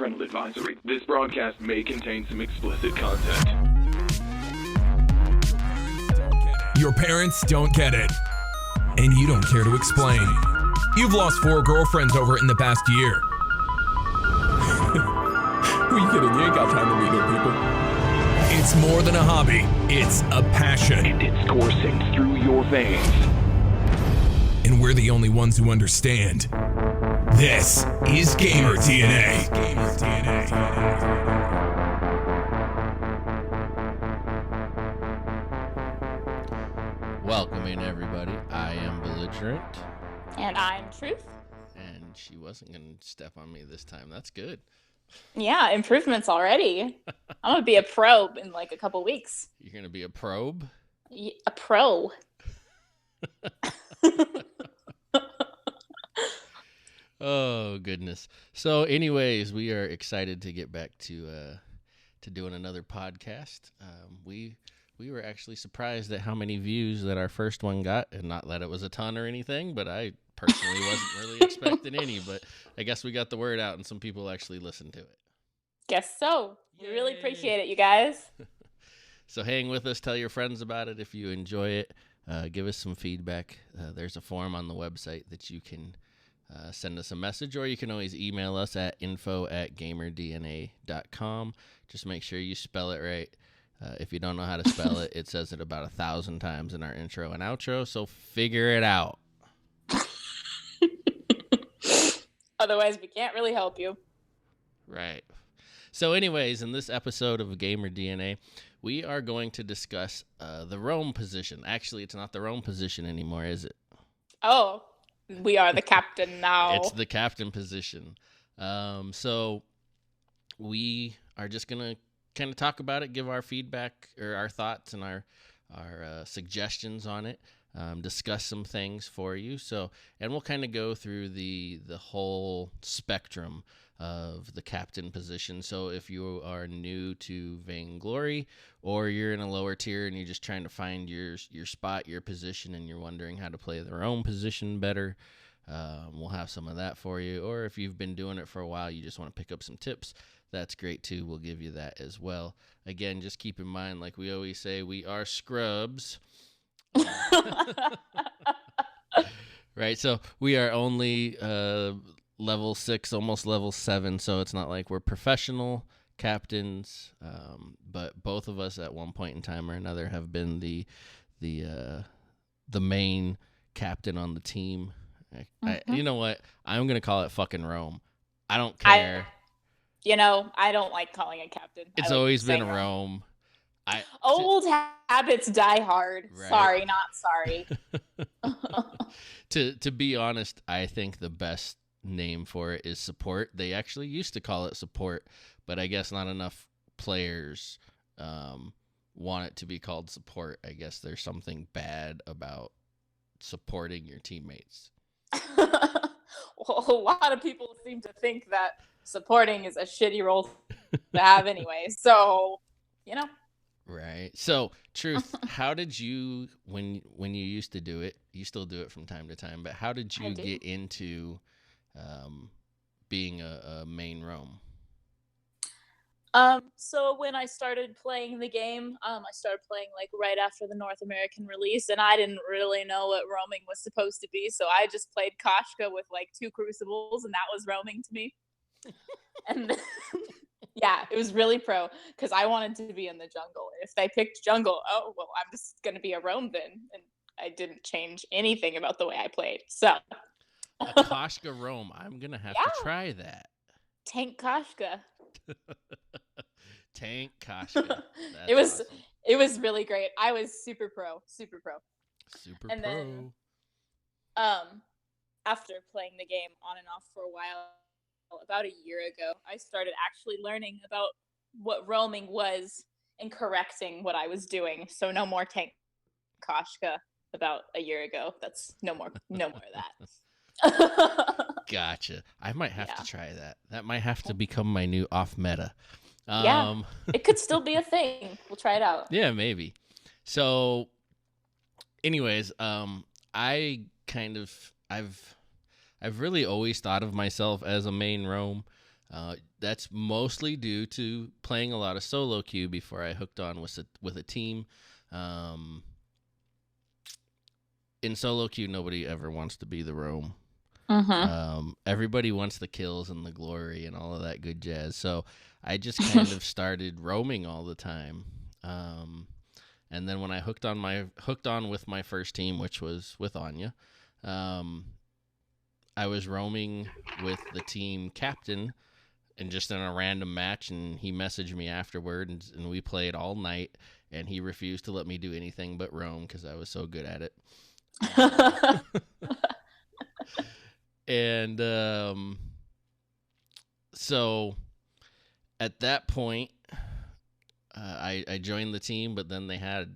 Parental advisory. This broadcast may contain some explicit content. Your parents don't get it, and you don't care to explain. You've lost 4 girlfriends over it in the past year. Who are you kidding? You ain't got time to meet new people. It's more than a hobby. It's a passion. And it's coursing through your veins. And we're the only ones who understand. This is Gam3r DNA. Gam3r DNA. Welcome in, everybody. I am Belligerent. And I'm Truth. And she wasn't going to step on me this time. That's good. Yeah, improvements already. I'm going to be a pro in like a couple weeks. You're going to be a probe? A pro. Oh, goodness. So, anyways, we are excited to get back to doing another podcast. We were actually surprised at how many views that our first one got, and not that it was a ton or anything, but I personally wasn't really expecting any, but I guess we got the word out and some people actually listened to it. Guess so. We really appreciate it, you guys. So hang with us, tell your friends about it if you enjoy it. Give us some feedback. There's a form on the website that you can send us a message, or you can always email us at info@gamerdna.com. Just make sure you spell it right. If you don't know how to spell it, it says it about 1,000 times in our intro and outro, so figure it out. Otherwise, we can't really help you. Right. So anyways, in this episode of Gam3r DNA, we are going to discuss the roam position. Actually, it's not the roam position anymore, is it? Oh, we are the captain now. It's the captain position. So we are just going to kind of talk about it, give our feedback or our thoughts and our suggestions on it. Discuss some things for you. So, and we'll kind of go through the whole spectrum of the captain position. So if you are new to Vainglory, or you're in a lower tier and you're just trying to find your spot, your position, and you're wondering how to play their own position better, we'll have some of that for you. Or if you've been doing it for a while, you just want to pick up some tips, that's great too. We'll give you that as well. Again, just keep in mind, like we always say, we are scrubs. Right, so we are only level 6, almost level 7, so it's not like we're professional captains, but both of us at one point in time or another have been the main captain on the team. You know what? I'm gonna call it fucking Rome. I don't care. I don't like calling it captain. It's always been Rome. Old habits die hard. Right. Sorry, not sorry. To be honest, I think the best name for it is support. They actually used to call it support, but I guess not enough players want it to be called support. I guess there's something bad about supporting your teammates. Well, a lot of people seem to think that supporting is a shitty role to have anyway. So, Right. So, Truth, how did you, when you used to do it, you still do it from time to time, but how did you get into being a main roam? So when I started playing the game, I started playing like right after the North American release, and I didn't really know what roaming was supposed to be, so I just played Koshka with like 2 crucibles, and that was roaming to me. And yeah, it was really pro, because I wanted to be in the jungle. If they picked jungle, oh, well, I'm just going to be a roam then. And I didn't change anything about the way I played. So a Koshka roam. I'm going to have to try that. Tank Koshka. Tank Koshka. It was really great. I was super pro. And then after playing the game on and off for a while, about a year ago, I started actually learning about what roaming was and correcting what I was doing. So no more Tank Koshka about a year ago. That's no more of that. Gotcha. I might have to try that. That might have to become my new off meta. Yeah, it could still be a thing. We'll try it out. Yeah, maybe. So anyways, I've really always thought of myself as a main roam. That's mostly due to playing a lot of solo queue before I hooked on with a team. In solo queue, nobody ever wants to be the roam. Everybody wants the kills and the glory and all of that good jazz. So I just kind of started roaming all the time. And then when I hooked on with my first team, which was with Anya, I was roaming with the team captain and just in a random match, and he messaged me afterward, and we played all night, and he refused to let me do anything but roam because I was so good at it. And so at that point, I joined the team, but then they had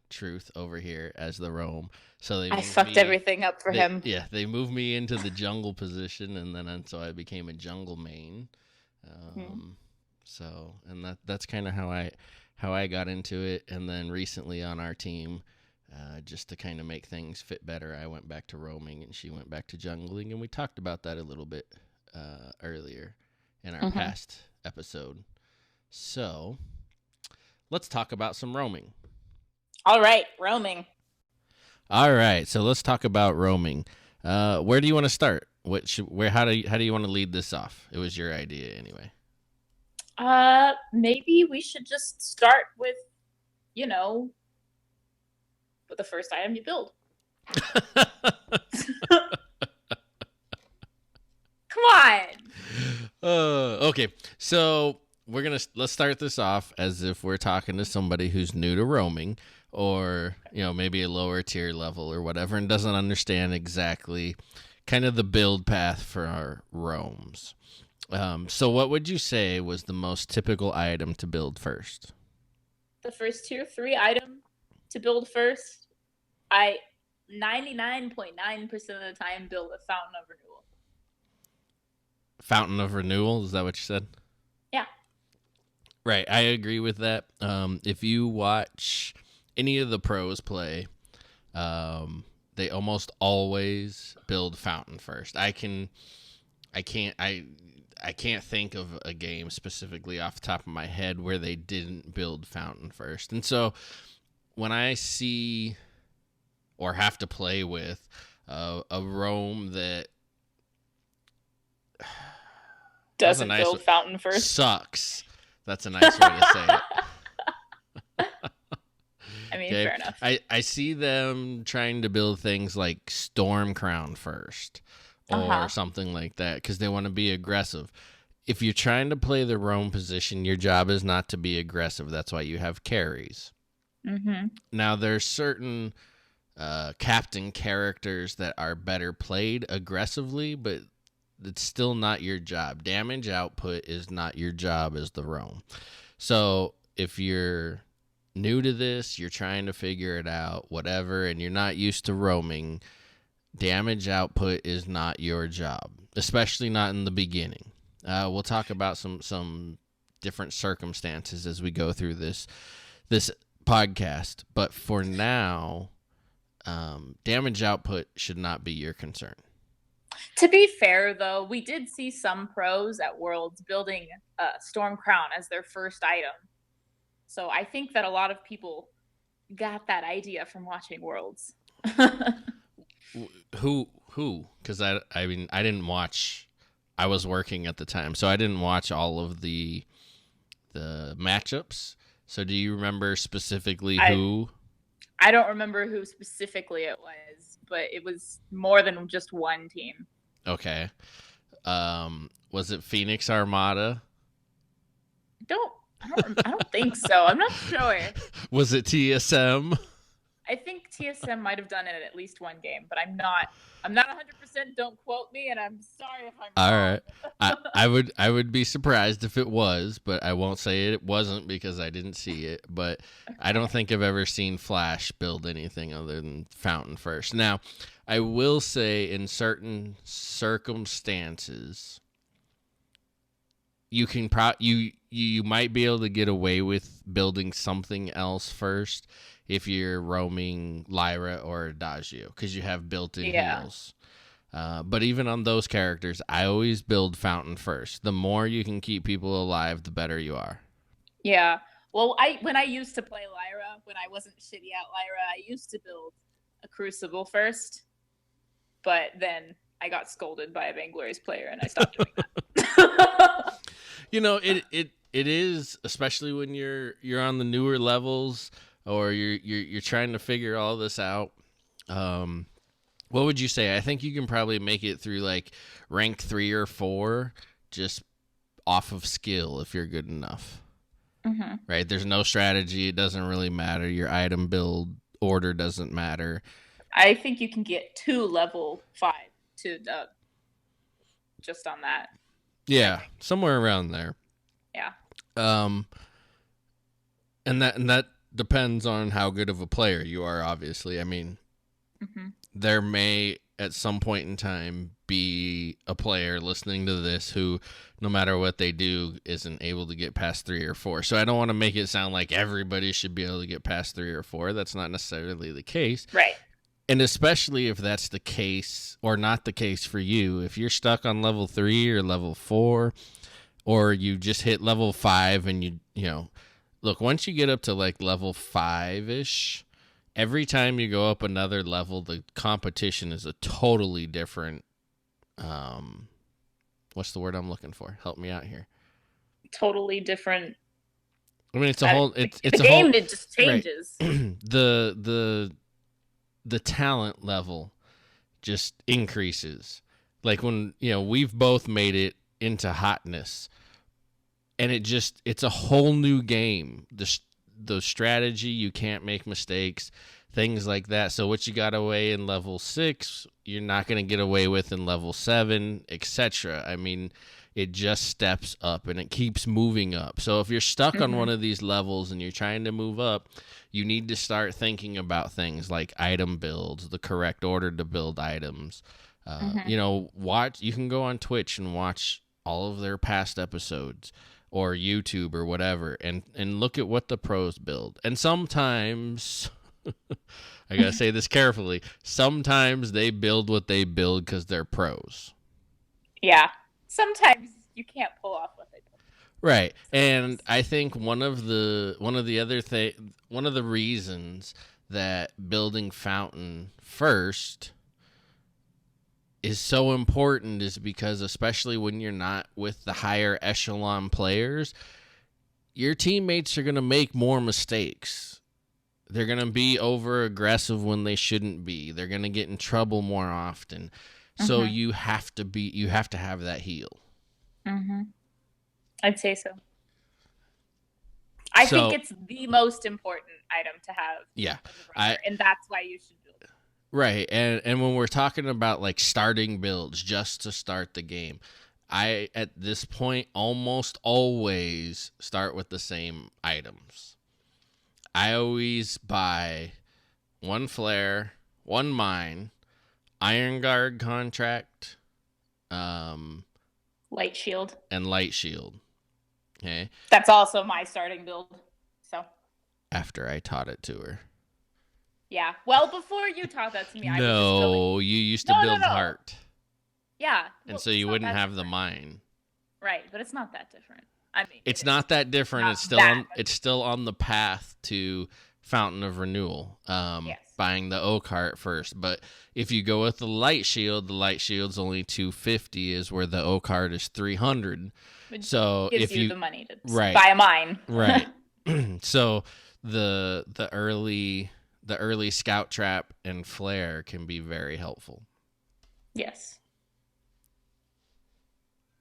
Truth over here as the roam. So I fucked everything up for him. Yeah, they moved me into the jungle position, and so I became a jungle main. So, and that's kind of how I got into it. And then recently on our team, just to kind of make things fit better, I went back to roaming, and she went back to jungling, and we talked about that a little bit earlier in our past episode. So, let's talk about some roaming. All right, roaming. All right, so let's talk about roaming. Where do you want to start? How do you want to lead this off? It was your idea anyway. Maybe we should just start with, with the first item you build. Come on. Okay, so let's start this off as if we're talking to somebody who's new to roaming, or maybe a lower tier level or whatever, and doesn't understand exactly kind of the build path for our roams. So what would you say was the most typical item to build first? The first tier 3 item to build first, I 99.9% of the time build a Fountain of Renewal. Fountain of Renewal? Is that what you said? Yeah. Right. I agree with that. If you watch any of the pros play, they almost always build Fountain first. I can't think of a game specifically off the top of my head where they didn't build Fountain first. And so when I see or have to play with a roam that doesn't build Fountain first, sucks. That's a nice way to say it. I mean, fair enough. I see them trying to build things like Storm Crown first or something like that because they want to be aggressive. If you're trying to play the roam position, your job is not to be aggressive. That's why you have carries. Now, there's certain captain characters that are better played aggressively, but it's still not your job. Damage output is not your job as the roam. So if you're new to this, you're trying to figure it out, whatever, and you're not used to roaming, damage output is not your job, especially not in the beginning. We'll talk about some different circumstances as we go through this podcast, but for now, damage output should not be your concern. To be fair, though, we did see some pros at Worlds building Storm Crown as their first item. So I think that a lot of people got that idea from watching Worlds. Who? Because I mean, I didn't watch. I was working at the time, so I didn't watch all of the matchups. So do you remember specifically who? I don't remember who specifically it was, but it was more than just one team. Okay. Was it Phoenix Armada? I don't think so. I'm not sure. Was it TSM? I think TSM might have done it at least one game, but I'm not 100%. Don't quote me, and I'm sorry if I'm wrong. All right. I would be surprised if it was, but I won't say it wasn't because I didn't see it. But okay. I don't think I've ever seen Flash build anything other than Fountain first. Now, I will say in certain circumstances, you can you might be able to get away with building something else first if you're roaming Lyra or Adagio because you have built-in heals. But even on those characters, I always build Fountain first. The more you can keep people alive, the better you are. Yeah. Well, when I used to play Lyra, when I wasn't shitty at Lyra, I used to build a Crucible first. But then I got scolded by a Vainglorious player, and I stopped doing that. It is, especially when you're on the newer levels or you're trying to figure all this out. What would you say? I think you can probably make it through like rank 3 or 4 just off of skill if you're good enough. Mm-hmm. Right? There's no strategy. It doesn't really matter. Your item build order doesn't matter. I think you can get to level 5 to just on that. Yeah, somewhere around there. Yeah. And that depends on how good of a player you are, obviously. I mean, there may at some point in time be a player listening to this who, no matter what they do, isn't able to get past 3 or 4. So I don't want to make it sound like everybody should be able to get past 3 or 4. That's not necessarily the case. Right. And especially if that's the case or not the case for you, if you're stuck on level 3 or level 4, or you just hit level 5 and you look, once you get up to like level 5-ish, every time you go up another level, the competition is a totally different, what's the word I'm looking for? Help me out here. Totally different. I mean, it's a whole, it's the a game, whole, it just changes. Right. The talent level just increases. Like when, we've both made it into hotness, and it's a whole new game. The strategy, you can't make mistakes, things like that. So what you got away in level 6, you're not going to get away with in level 7, etc. I mean, it just steps up and it keeps moving up. So if you're stuck on one of these levels and you're trying to move up, you need to start thinking about things like item builds, the correct order to build items. You can go on Twitch and watch all of their past episodes or YouTube or whatever and look at what the pros build. And sometimes, I got to say this carefully, sometimes they build what they build because they're pros. Yeah. Sometimes you can't pull off what they pull. Right. And I think one of the reasons that building Fountain first is so important is because, especially when you're not with the higher echelon players, your teammates are going to make more mistakes. They're going to be over aggressive when they shouldn't be. They're going to get in trouble more often. So you have to have that heal. I'd say so. I think it's the most important item to have. Yeah. And that's why you should build it. Right. And when we're talking about like starting builds just to start the game, I, at this point, almost always start with the same items. I always buy 1 flare, 1 mine, Iron Guard contract, Light shield. And light shield. Okay. That's also my starting build. So after I taught it to her. Yeah. Well, before you taught that to me, I was just No, you used to build heart. Yeah. And so you wouldn't have the mine. Right, but it's not that different. I mean, it's not that different. It's still on the path to Fountain of Renewal. Yes. Buying the oak heart first. But if you go with the light shield's only 250, is where the oak heart is 300. So gives if you the money to right, buy a mine. Right. So the early scout trap and flare can be very helpful. Yes.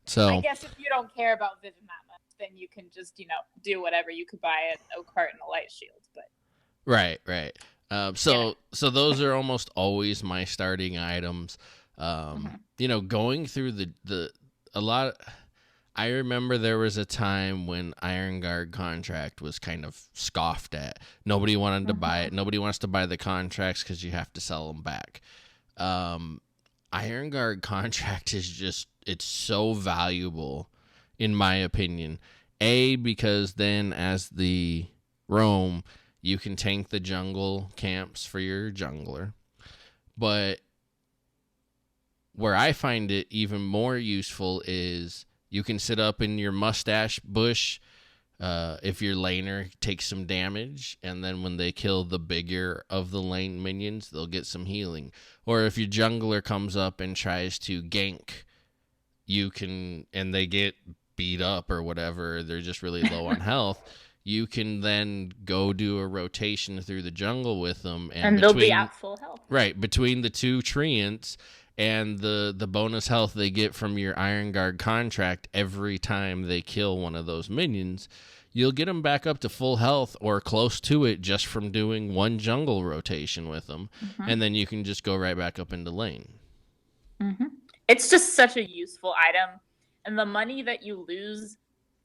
So I guess if you don't care about vision that much, then you can just, do whatever. You could buy an oak heart and a light shield, but Right. So those are almost always my starting items. Going through a lot. I remember there was a time when Iron Guard contract was kind of scoffed at. Nobody wanted to buy it. Nobody wants to buy the contracts because you have to sell them back. Iron Guard contract is it's so valuable, in my opinion. Because then as the roam, you can tank the jungle camps for your jungler. But Where I find it even more useful is you can sit up in your mustache bush if your laner takes some damage, and then when they kill the bigger of the lane minions, they'll get some healing. Or if your jungler comes up and tries to gank, you can, and they get beat up or whatever, they're just really low on health, you can then go do a rotation through the jungle with them. And they'll be at full health. Right, between the two treants and the bonus health they get from your Iron Guard contract every time they kill one of those minions, you'll get them back up to full health or close to it just from doing one jungle rotation with them. And then you can just go right back up into lane. It's just such a useful item. And the money that you lose,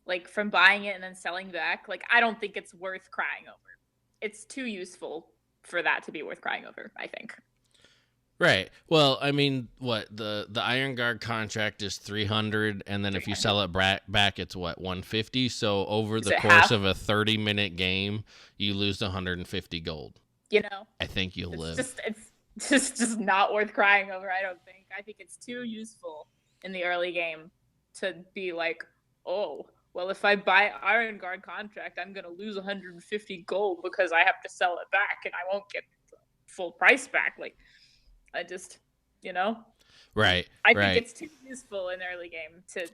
like, from buying it and then selling back, like, I don't think it's worth crying over. It's too useful for that to be worth crying over, I think. Right. Well, I mean, what the Iron Guard contract is 300, and then if you sell it back, it's what, 150. So over the course of a 30-minute game, you lose 150 gold. You know, I think you'll live. It's just not worth crying over. I don't think. I think it's too useful in the early game to be like, oh, well, if I buy Iron Guard contract, I'm gonna lose 150 gold because I have to sell it back, and I won't get the full price back. Like, I just, you know? Right. I think it's too useful in the early game to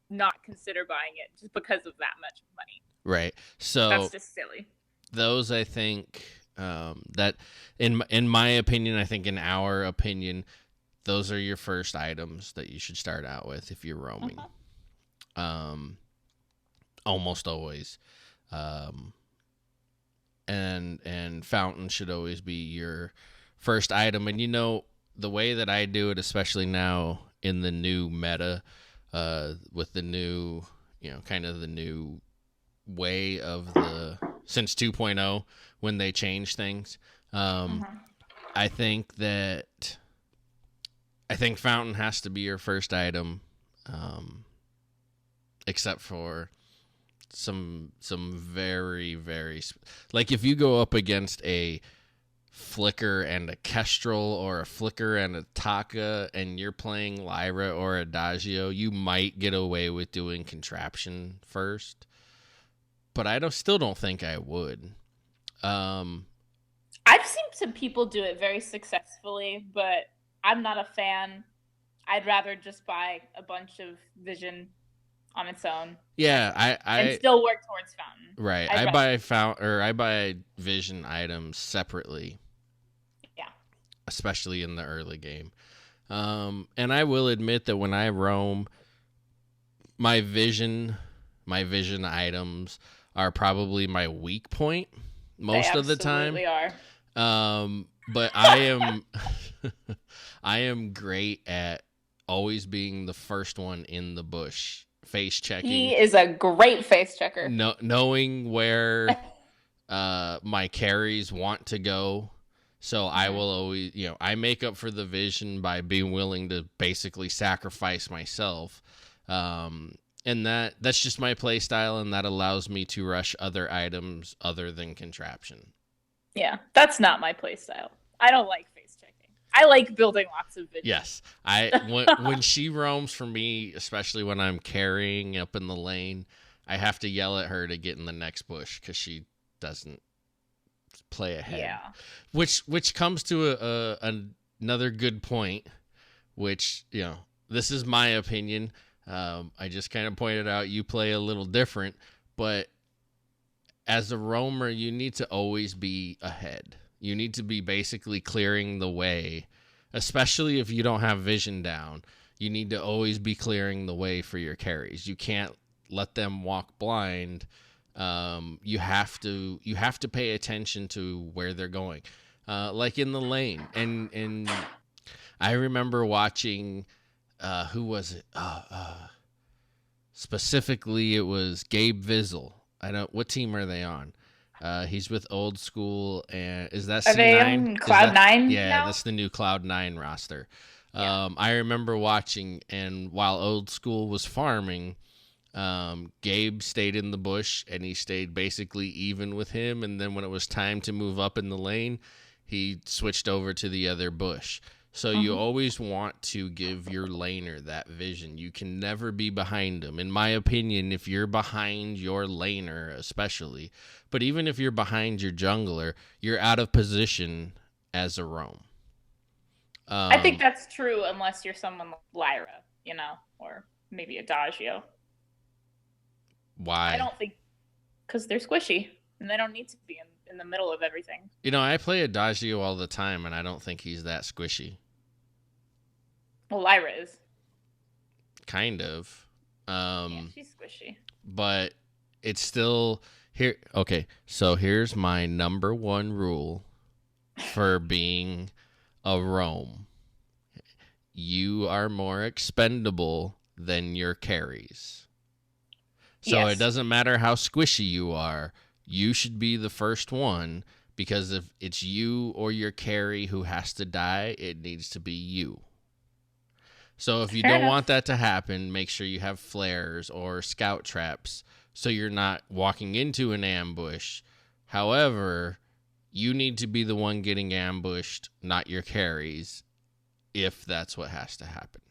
not consider buying it just because of that much money. Right. So that's just silly. Those, I think, that in my opinion, I think in our opinion, those are your first items that you should start out with if you're roaming. Almost always. And Fountain should always be your first item. And, you know, the way that I do it, especially now in the new meta, with the new, you know, kind of the new way of since 2.0, when they change things, I think Fountain has to be your first item, except for some very, very, like if you go up against a Flicker and a Kestrel or a Flicker and a Taka and you're playing Lyra or Adagio, you might get away with doing Contraption first, but I still don't think I would. I've seen some people do it very successfully, but I'm not a fan. I'd rather just buy a bunch of Vision on its own. Yeah, and still work towards Fountain. Right. I buy Vision items separately. Yeah. Especially in the early game. And I will admit that when I roam, my Vision items are probably my weak point most of the time. They absolutely are. But I am great at always being the first one in the bush, face checking. He is a great face checker. Knowing where my carries want to go. So I will always, you know, I make up for the Vision by being willing to basically sacrifice myself. And that's just my play style, and that allows me to rush other items other than Contraption. Yeah, that's not my play style. I don't like face checking. I like building lots of Vision. Yes. When she roams for me, especially when I'm carrying up in the lane, I have to yell at her to get in the next bush because she doesn't play ahead. Yeah. Which comes to another good point, which, you know, this is my opinion. I just kind of pointed out you play a little different, but as a roamer, you need to always be ahead. You need to be basically clearing the way, especially if you don't have Vision down. You need to always be clearing the way for your carries. You can't let them walk blind. You have to pay attention to where they're going, like in the lane. And I remember watching, who was it? Specifically, it was Gabe Vizel. What team are they on? He's with Old School, and is that C9? Are they on Cloud9? Yeah, now? That's the new Cloud9 roster. Yeah. I remember watching, and while Old School was farming, Gabe stayed in the bush, and he stayed basically even with him. And then when it was time to move up in the lane, he switched over to the other bush. So you always want to give your laner that vision. You can never be behind them. In my opinion, if you're behind your laner especially, but even if you're behind your jungler, you're out of position as a roam. I think that's true unless you're someone like Lyra, or maybe Adagio. Why? I don't think, because they're squishy and they don't need to be in the middle of everything. I play Adagio all the time, and I don't think he's that squishy. Well, Lyra is. Kind of. Yeah, she's squishy. But it's still here. Okay, so here's my number one rule for being a roam. You are more expendable than your carries. So Yes. It doesn't matter how squishy you are. You should be the first one, because if it's you or your carry who has to die, it needs to be you. So if you Fair don't enough. want that to happen, make sure you have flares or scout traps so you're not walking into an ambush. However, you need to be the one getting ambushed, not your carries, if that's what has to happen.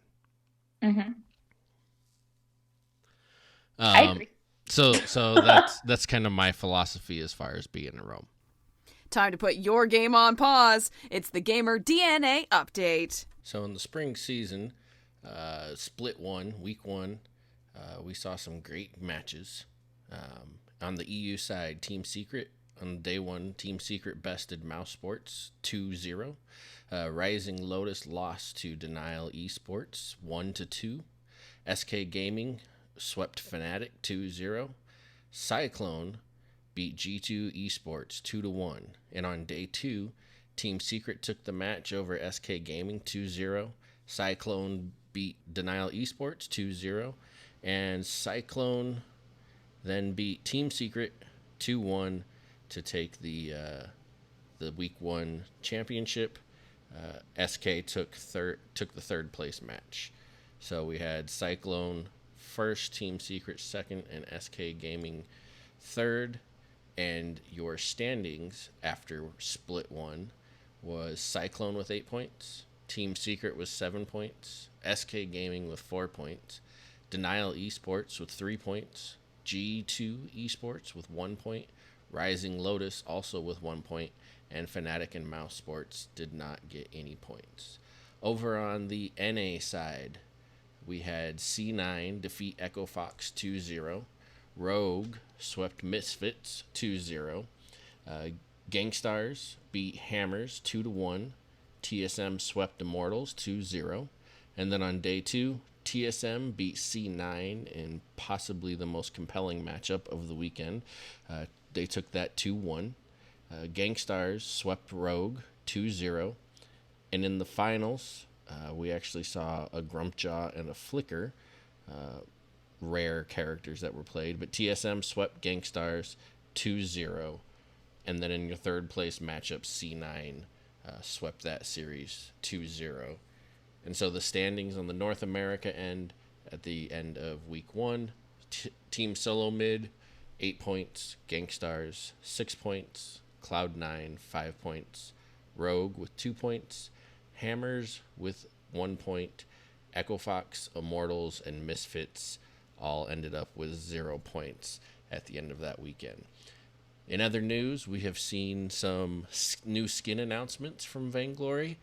Mm-hmm. I agree. So that's kind of my philosophy as far as being a roam. Time to put your game on pause. It's the Gam3r DNA update. So in the spring season, split one, week one, we saw some great matches. On the EU side, Team Secret, on day one, Team Secret bested Mouse Sports 2-0. Rising Lotus lost to Denial Esports 1-2. SK Gaming swept Fnatic 2-0. Cyclone beat G2 Esports 2-1. And on day two, Team Secret took the match over SK Gaming 2-0. Cyclone beat Denial Esports 2-0. And Cyclone then beat Team Secret 2-1 to take the week one championship. SK took the third place match. So we had Cyclone first, Team Secret second, and SK Gaming third. And your standings after split one was Cyclone with 8 points, Team Secret with 7 points, SK Gaming with 4 points, Denial Esports with 3 points, G2 Esports with 1 point, Rising Lotus also with 1 point, and Fnatic and Mouse Sports did not get any points. Over on the NA side, we had C9 defeat Echo Fox 2-0. Rogue swept Misfits 2-0. Gangstars beat Hammers 2-1. TSM swept Immortals 2-0. And then on day two, TSM beat C9 in possibly the most compelling matchup of the weekend. They took that 2-1. Gangstars swept Rogue 2-0. And in the finals, we actually saw a Grumpjaw and a Flicker, rare characters that were played. But TSM swept Gangstars 2-0. And then in your third place matchup, C9 swept that series 2-0. And so the standings on the North America end at the end of week one, Team Solo Mid, 8 points. Gangstars, 6 points. Cloud9, 5 points. Rogue with 2 points. Hammers with 1 point. Echo Fox, Immortals, and Misfits all ended up with 0 points at the end of that weekend. In other news, we have seen some new skin announcements from Vainglory.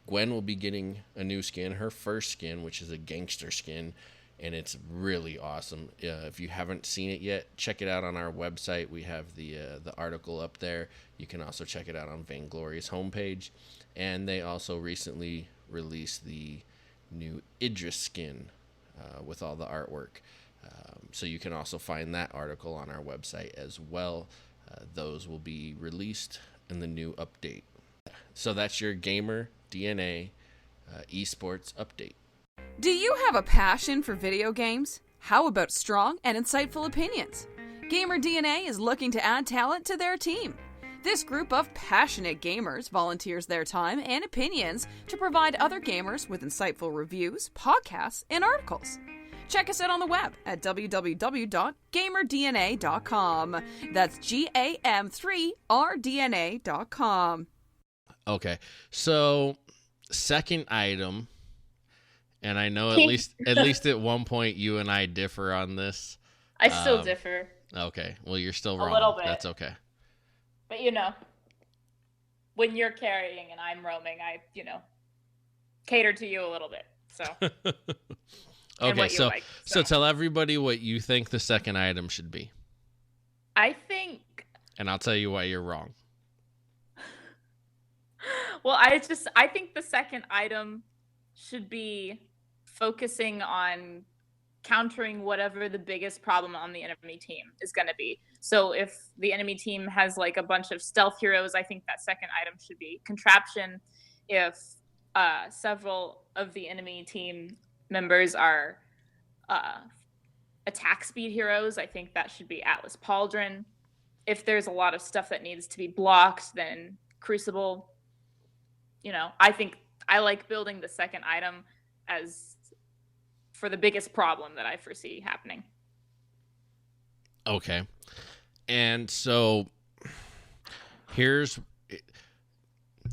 Gwen will be getting a new skin, her first skin, which is a gangster skin, and it's really awesome. If you haven't seen it yet, check it out on our website. We have the article up there. You can also check it out on Vainglory's homepage. And they also recently released the new Idris skin with all the artwork. So you can also find that article on our website as well. Those will be released in the new update. So that's your Gam3r DNA esports update. Do you have a passion for video games? How about strong and insightful opinions? Gam3r DNA is looking to add talent to their team. This group of passionate gamers volunteers their time and opinions to provide other gamers with insightful reviews, podcasts, and articles. Check us out on the web at www.gam3rdna.com. That's Gam3rdna.com. Okay, so second item, and I know at least at one point you and I differ on this. I still differ. Okay, well, you're still wrong. A little bit. That's okay. But when you're carrying and I'm roaming, I cater to you a little bit. So okay, so like, so tell everybody what you think the second item should be. I think, and I'll tell you why you're wrong. Well, I think the second item should be focusing on countering whatever the biggest problem on the enemy team is going to be. So if the enemy team has like a bunch of stealth heroes, I think that second item should be contraption. If several of the enemy team members are attack speed heroes, I think that should be Atlas Pauldron. If there's a lot of stuff that needs to be blocked, then Crucible. I think I like building the second item as for the biggest problem that I foresee happening. Okay. And so here's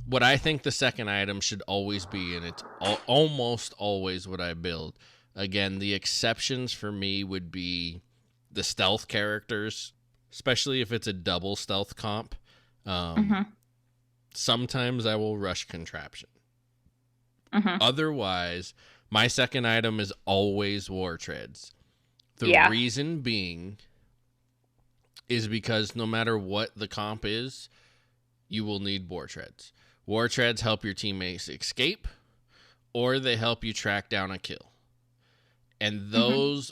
what I think the second item should always be, and it's almost always what I build. Again, the exceptions for me would be the stealth characters, especially if it's a double stealth comp. Sometimes I will rush contraption. Otherwise, my second item is always War Treads. The reason being is because no matter what the comp is, you will need War Treads. War Treads help your teammates escape, or they help you track down a kill. And those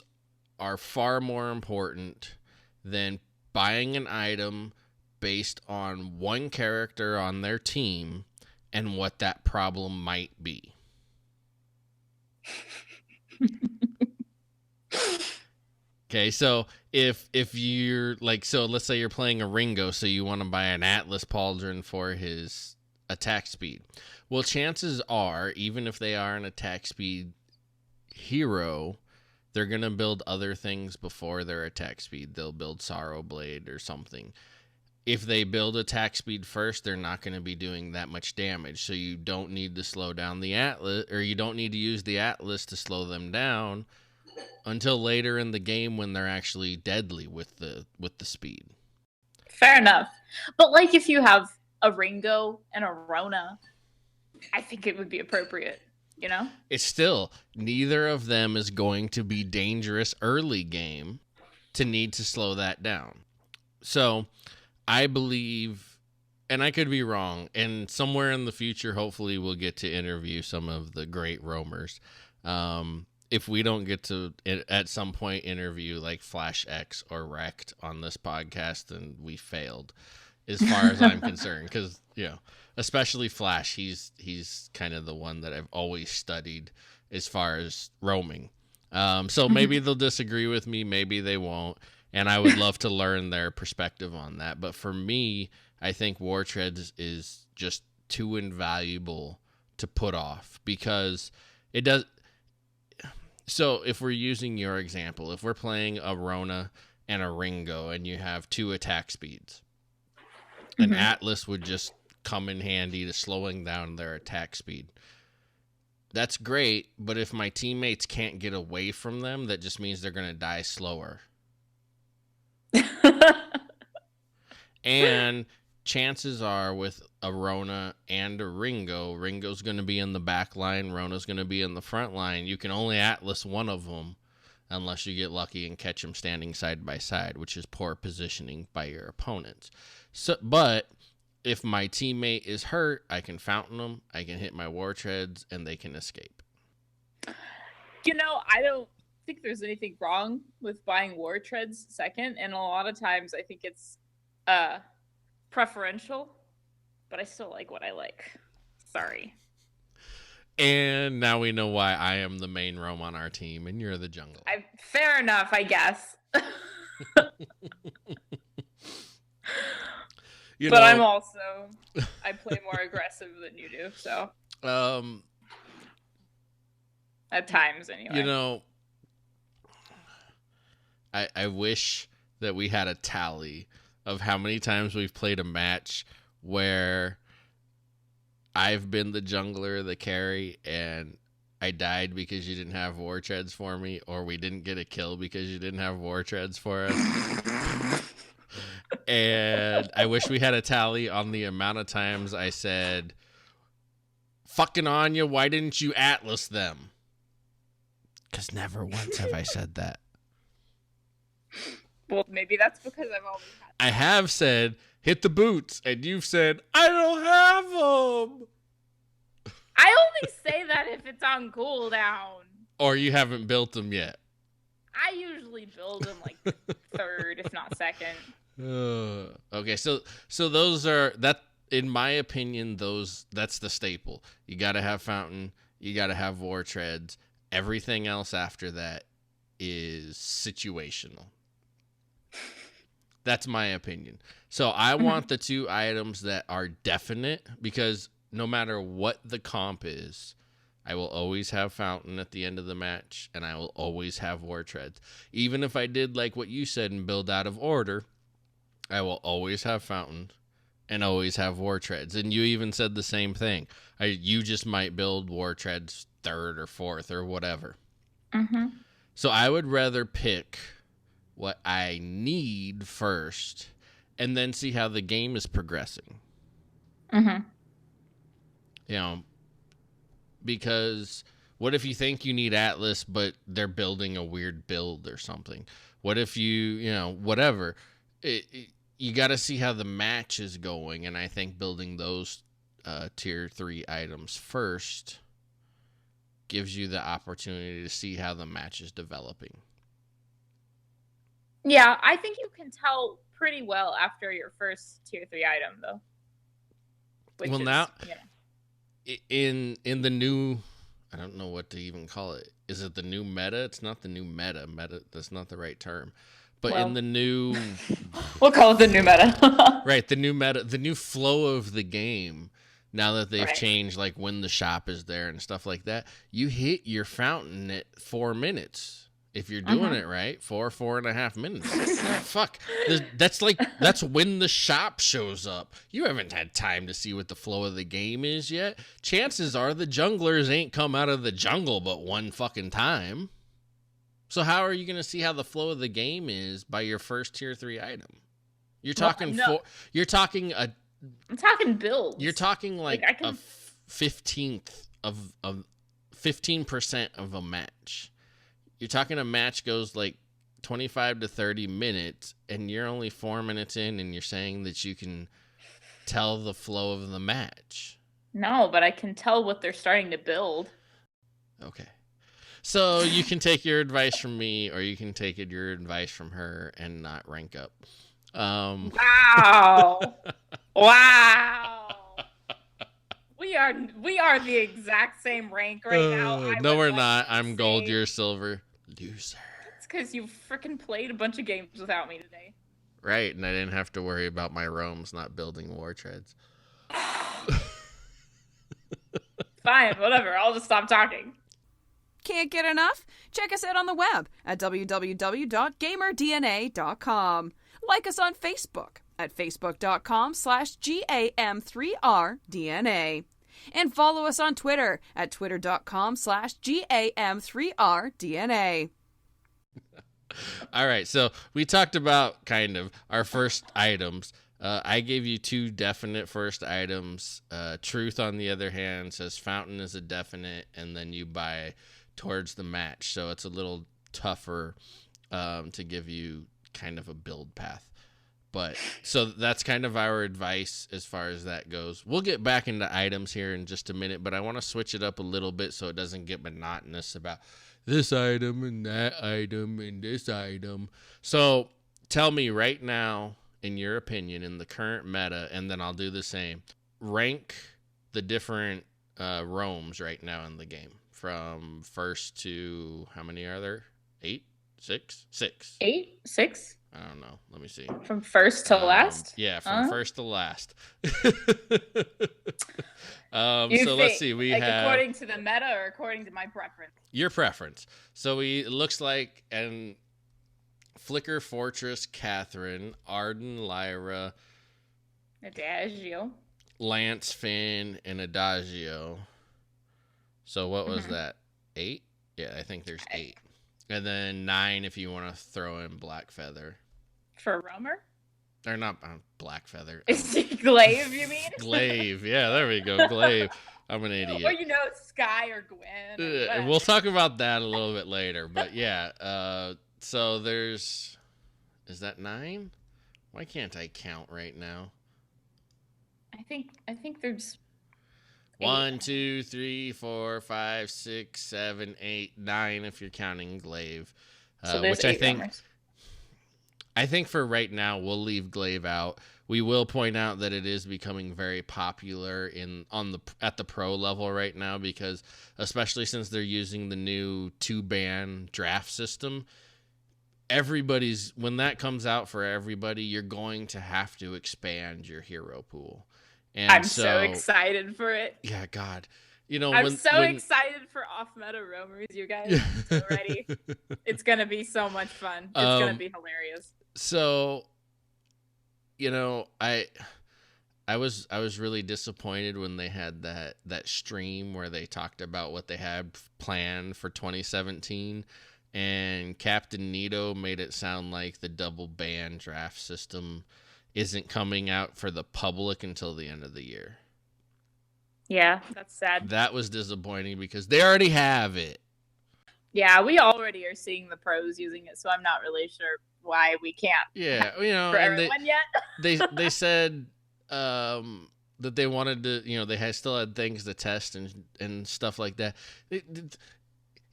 are far more important than buying an item based on one character on their team and what that problem might be. Okay, so if you're like, so let's say you're playing a Ringo, so you want to buy an Atlas Pauldron for his attack speed. Well, chances are, even if they are an attack speed hero, they're going to build other things before their attack speed. They'll build Sorrow Blade or something. If they build attack speed first, they're not going to be doing that much damage. So you don't need to slow down the Atlas, or you don't need to use the Atlas to slow them down until later in the game when they're actually deadly with the speed. Fair enough. But like if you have a Ringo and a Rona, I think it would be appropriate, It's still, neither of them is going to be dangerous early game to need to slow that down. So I believe, and I could be wrong, and somewhere in the future, hopefully we'll get to interview some of the great roamers. If we don't get to, at some point, interview like Flash X or Wrecked on this podcast, then we failed as far as I'm concerned. Because, especially Flash, he's kind of the one that I've always studied as far as roaming. So maybe they'll disagree with me, maybe they won't. And I would love to learn their perspective on that. But for me, I think War Treads is just too invaluable to put off because it does. So if we're using your example, if we're playing a Rona and a Ringo and you have two attack speeds, an Atlas would just come in handy to slowing down their attack speed. That's great, but if my teammates can't get away from them, that just means they're going to die slower. And chances are with a Rona and a Ringo, Ringo's going to be in the back line, Rona's going to be in the front line. You can only Atlas one of them unless you get lucky and catch them standing side by side, which is poor positioning by your opponents. So, but if my teammate is hurt, I can fountain them, I can hit my War Treads, and they can escape. I don't think there's anything wrong with buying War Treads second, and a lot of times I think it's preferential, but I still like what I like. Sorry. And now we know why I am the main roam on our team and you're the jungle. Fair enough, I guess. I'm also, I play more aggressive than you do, so. At times, anyway. I wish that we had a tally of how many times we've played a match where I've been the jungler, the carry, and I died because you didn't have war treads for me, or we didn't get a kill because you didn't have war treads for us. And I wish we had a tally on the amount of times I said, fucking Anya, why didn't you Atlas them? Because never once have I said that. Well, maybe that's because I've always had. I have said, hit the boots, and you've said, I don't have them. I only say that if it's on cooldown. Or you haven't built them yet. I usually build them like third, if not second. Okay, so those are, that in my opinion, that's the staple. You got to have Fountain, you got to have War Treads. Everything else after that is situational. That's my opinion. So I want the 2 items that are definite, because no matter what the comp is, I will always have Fountain at the end of the match, and I will always have War Treads. Even if I did like what you said and build out of order, I will always have Fountain and always have War Treads. And you even said the same thing. You just might build War Treads third or fourth or whatever. Mm-hmm. So I would rather pick what I need first and then see how the game is progressing. Mm-hmm. You know, because what if you think you need Atlas, but they're building a weird build or something? What if whatever. You got to see how the match is going, and I think building those tier 3 items first gives you the opportunity to see how the match is developing. Yeah, I think you can tell pretty well after your first tier 3 item, though. Well, now, in the new, I don't know what to even call it. Is it the new meta? It's not the new meta. Meta, that's not the right term. But in the new... We'll call it the new meta. Right, the new meta, the new flow of the game, now that they've changed, like, when the shop is there and stuff like that, you hit your Fountain at 4 minutes. If you're doing it right, 4.5 minutes. Fuck. That's when the shop shows up. You haven't had time to see what the flow of the game is yet. Chances are the junglers ain't come out of the jungle but one fucking time. So how are you going to see how the flow of the game is by your first tier 3 item? You're talking I'm talking builds. You're talking like a 15th of 15% of a match. You're talking a match goes like 25 to 30 minutes, and you're only 4 minutes in, and you're saying that you can tell the flow of the match. No, but I can tell what they're starting to build. Okay. So you can take your advice from me, or you can take your advice from her and not rank up. Wow. Wow. We are the exact same rank right now. No, we're not. I'm gold, you're silver. Loser. It's because you freaking played a bunch of games without me today. Right, and I didn't have to worry about my roams not building war treads. Fine, whatever. I'll just stop talking. Can't get enough? Check us out on the web at www.gamerdna.com. Like us on Facebook at facebook.com/GAM3RDNA. And follow us on Twitter at twitter.com/GAM3RDNA. All right, so we talked about kind of our first items. I gave you 2 definite first items. Truth, on the other hand, says Fountain is a definite, and then you buy towards the match. So it's a little tougher to give you kind of a build path. But so that's kind of our advice as far as that goes. We'll get back into items here in just a minute, but I want to switch it up a little bit so it doesn't get monotonous about this item and that item and this item. So tell me right now, in your opinion, in the current meta, and then I'll do the same. Rank the different roams right now in the game from first to, how many are there? 8? 6? 6. 8? 6? I don't know. Let me see. From first to last? Yeah, from first to last. Let's see. We have according to the meta or according to my preference? Your preference. So it looks like Flicker, Fortress, Catherine, Arden, Lyra, Adagio, Lance, Finn, and Adagio. So what was that? 8? Yeah, I think there's 8. And then 9 if you want to throw in Blackfeather. For Roamer? Or not Blackfeather. Glaive, you mean? Glaive. Yeah, there we go. Glaive. I'm an idiot. Or, Sky or Gwen. We'll talk about that a little bit later. But yeah, so there's... Is that 9? Why can't I count right now? I think there's 1, 2, 3, 4, 5, 6, 7, 8, 9 if you're counting Glaive. So there's which 8 Roamers. I think for right now we'll leave Glaive out. We will point out that it is becoming very popular at the pro level right now, because especially since they're using the new 2-ban draft system, when that comes out for everybody, you're going to have to expand your hero pool. And I'm so excited for it. Yeah, God. I'm excited for off-meta roamers, you guys. I'm so ready. It's going to be so much fun. It's going to be hilarious. So, I was really disappointed when they had that stream where they talked about what they had planned for 2017, and Captain Nito made it sound like the double ban draft system isn't coming out for the public until the end of the year. Yeah, that's sad. That was disappointing because they already have it. Yeah, we already are seeing the pros using it, so I'm not really sure why we can't. Yeah, for everyone yet. they said that they wanted to, they still had things to test and stuff like that.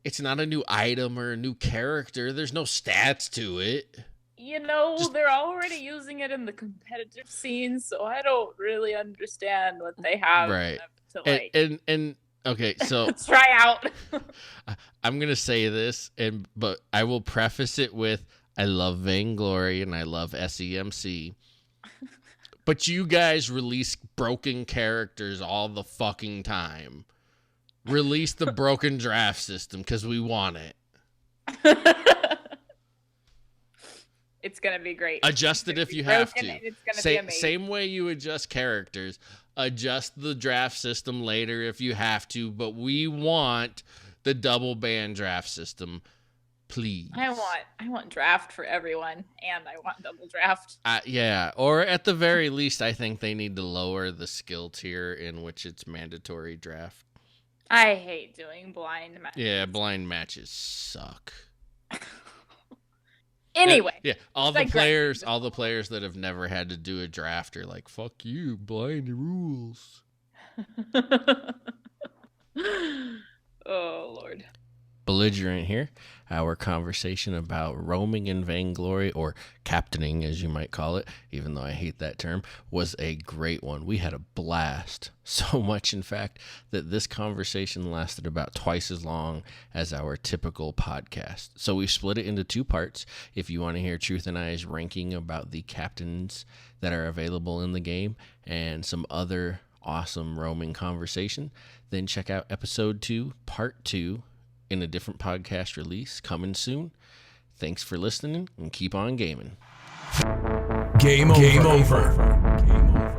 It's not a new item or a new character. There's no stats to it. They're already using it in the competitive scene, so I don't really understand what they have to like. And okay, so let's try out. I'm gonna say this, but I will preface it with I love Vainglory and I love SEMC. But you guys release broken characters all the fucking time. Release the broken draft system because we want it. It's going to be great. Adjust it if you have to. It's going to be amazing. Same way you adjust characters. Adjust the draft system later if you have to, but we want the double ban draft system, please. I want draft for everyone, and I want double draft. Yeah, or at the very least, I think they need to lower the skill tier in which it's mandatory draft. I hate doing blind matches. Yeah, blind matches suck. Anyway, all the players that have never had to do a draft are like, "Fuck you, blind rules." Oh Lord. Belligerent here. Our conversation about roaming in Vainglory, or captaining as you might call it, even though I hate that term, was a great one. We had a blast. So much, in fact, that this conversation lasted about twice as long as our typical podcast. So we split it into 2 parts. If you want to hear Truth and I's ranking about the captains that are available in the game and some other awesome roaming conversation, then check out episode 2, part 2, in a different podcast release coming soon. Thanks for listening and keep on gaming. Game over.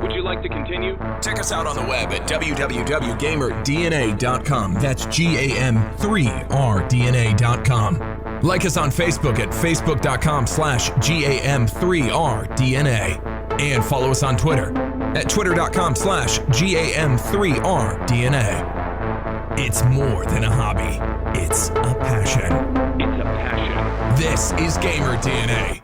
Would you like to continue? Check us out on the web at www.Gam3r DNA.com. That's Gam3r DNA.com. Like us on Facebook at facebook.com/Gam3rdna. And follow us on Twitter at twitter.com/Gam3rdna. It's more than a hobby. It's a passion. It's a passion. This is Gam3r DNA.